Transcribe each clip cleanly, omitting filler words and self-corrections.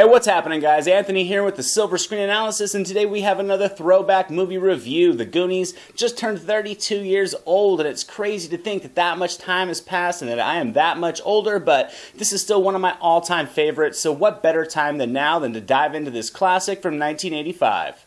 what's happening, guys? Anthony here with the Silver Screen Analysis, and today we have another throwback movie review. The Goonies just turned 32 years old, and it's crazy to think that that much time has passed and that I am that much older, but this is still one of my all-time favorites, so what better time than now than to dive into this classic from 1985.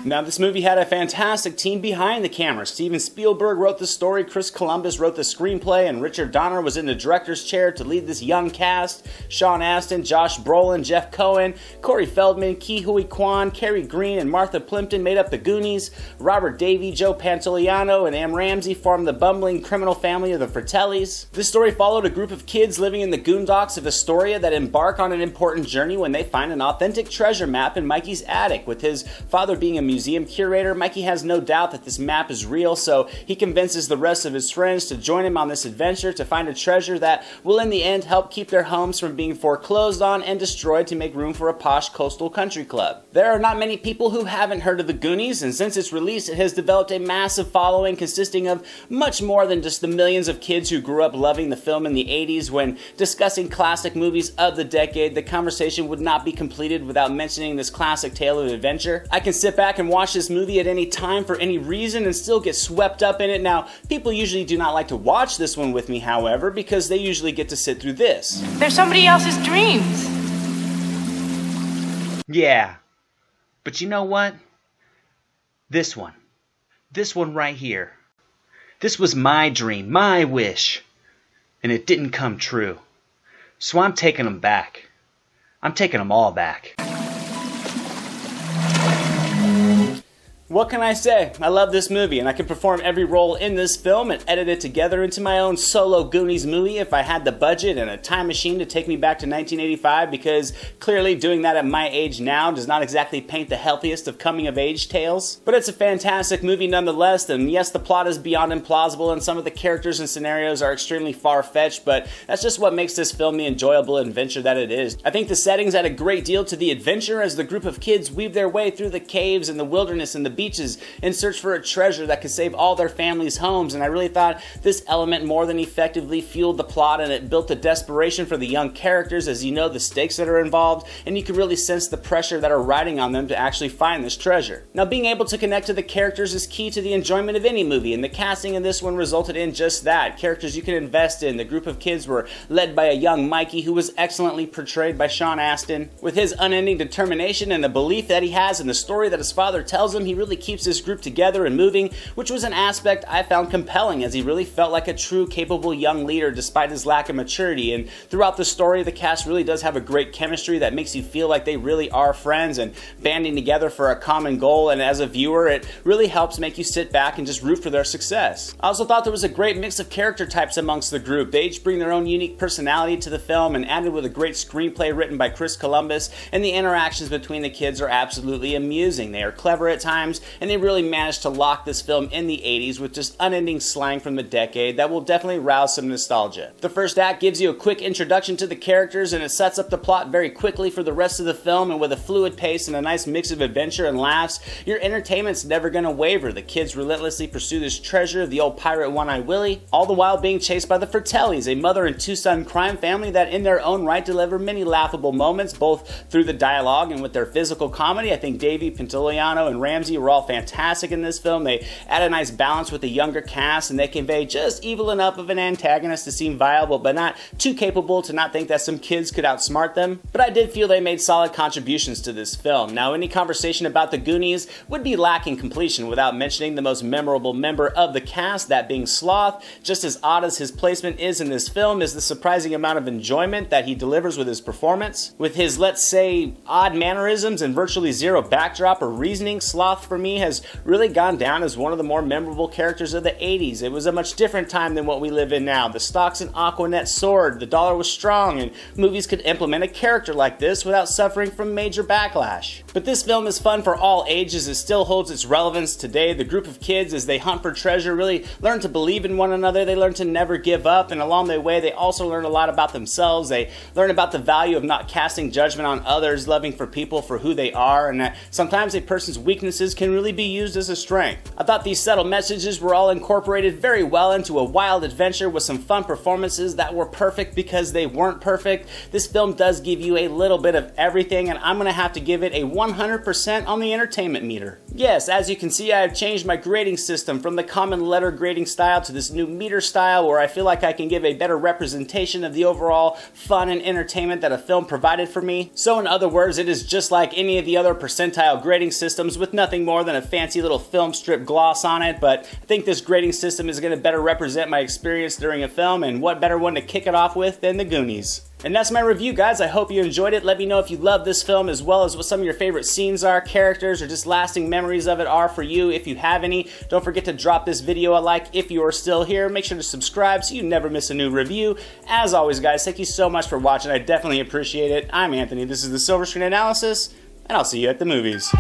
Now, this movie had a fantastic team behind the camera. Steven Spielberg wrote the story, Chris Columbus wrote the screenplay, and Richard Donner was in the director's chair to lead this young cast. Sean Astin, Josh Brolin, Jeff Cohen, Corey Feldman, Ke Huy Quan, Kerry Green, and Martha Plimpton made up the Goonies. Robert Davi, Joe Pantoliano, and Am Ramsey formed the bumbling criminal family of the Fratellis. This story followed a group of kids living in the Goondocks of Astoria that embark on an important journey when they find an authentic treasure map in Mikey's attic. With his father being a museum curator, Mikey has no doubt that this map is real, so he convinces the rest of his friends to join him on this adventure to find a treasure that will in the end help keep their homes from being foreclosed on and destroyed to make room for a posh coastal country club. There are not many people who haven't heard of the Goonies, and since its release it has developed a massive following consisting of much more than just the millions of kids who grew up loving the film in the 80s. When discussing classic movies of the decade, the conversation would not be completed without mentioning this classic tale of adventure. I can sit back and watch this movie at any time for any reason and still get swept up in it. Now, people usually do not like to watch this one with me, however, because they usually get to sit through this. They're somebody else's dreams. Yeah, but you know what? This one right here. This was my dream, my wish, and it didn't come true. So I'm taking them back. I'm taking them all back. What can I say? I love this movie, and I could perform every role in this film and edit it together into my own solo Goonies movie if I had the budget and a time machine to take me back to 1985, because clearly doing that at my age now does not exactly paint the healthiest of coming-of-age tales. But it's a fantastic movie nonetheless, and yes, the plot is beyond implausible, and some of the characters and scenarios are extremely far-fetched, but that's just what makes this film the enjoyable adventure that it is. I think the settings add a great deal to the adventure as the group of kids weave their way through the caves and the wilderness and the beaches in search for a treasure that could save all their families' homes, and I really thought this element more than effectively fueled the plot, and it built the desperation for the young characters as you know the stakes that are involved, and you can really sense the pressure that are riding on them to actually find this treasure. Now, being able to connect to the characters is key to the enjoyment of any movie, and the casting in this one resulted in just that. Characters you can invest in. The group of kids were led by a young Mikey who was excellently portrayed by Sean Astin. With his unending determination and the belief that he has in the story that his father tells him, he really keeps this group together and moving, which was an aspect I found compelling, as he really felt like a true, capable young leader despite his lack of maturity. And throughout the story, the cast really does have a great chemistry that makes you feel like they really are friends and banding together for a common goal, and as a viewer, it really helps make you sit back and just root for their success. I also thought there was a great mix of character types amongst the group. They each bring their own unique personality to the film, and added with a great screenplay written by Chris Columbus, and the interactions between the kids are absolutely amusing. They are clever at times, and they really managed to lock this film in the 80s with just unending slang from the decade that will definitely rouse some nostalgia. The first act gives you a quick introduction to the characters, and it sets up the plot very quickly for the rest of the film, and with a fluid pace and a nice mix of adventure and laughs, your entertainment's never gonna waver. The kids relentlessly pursue this treasure, the old pirate One-Eye Willie, all the while being chased by the Fratellis, a mother and two-son crime family that in their own right deliver many laughable moments, both through the dialogue and with their physical comedy. I think Davi, Pantoliano, and Ramsey were all fantastic in this film. They add a nice balance with the younger cast, and they convey just evil enough of an antagonist to seem viable, but not too capable to not think that some kids could outsmart them. But I did feel they made solid contributions to this film. Now, any conversation about the Goonies would be lacking completion without mentioning the most memorable member of the cast, that being Sloth. Just as odd as his placement is in this film is the surprising amount of enjoyment that he delivers with his performance. With his, let's say, odd mannerisms and virtually zero backdrop or reasoning, Sloth for me has really gone down as one of the more memorable characters of the 80s. It was a much different time than what we live in now. The stocks in Aquanet soared, the dollar was strong, and movies could implement a character like this without suffering from major backlash. But this film is fun for all ages. It still holds its relevance today. The group of kids, as they hunt for treasure, really learn to believe in one another. They learn to never give up, and along their way, they also learn a lot about themselves. They learn about the value of not casting judgment on others, loving for people for who they are, and that sometimes a person's weaknesses can can really be used as a strength. I thought these subtle messages were all incorporated very well into a wild adventure with some fun performances that were perfect because they weren't perfect. This film does give you a little bit of everything, and I'm going to have to give it a 100% on the entertainment meter. Yes, as you can see, I have changed my grading system from the common letter grading style to this new meter style where I feel like I can give a better representation of the overall fun and entertainment that a film provided for me. So in other words, it is just like any of the other percentile grading systems with nothing more than a fancy little film strip gloss on it, but I think this grading system is going to better represent my experience during a film, and what better one to kick it off with than The Goonies. And that's my review, guys. I hope you enjoyed it. Let me know if you love this film, as well as what some of your favorite scenes are, characters, or just lasting memories of it are for you, if you have any. Don't forget to drop this video a like if you are still here. Make sure to subscribe so you never miss a new review. As always, guys, thank you so much for watching. I definitely appreciate it. I'm Anthony. This is the Silver Screen Analysis, and I'll see you at the movies.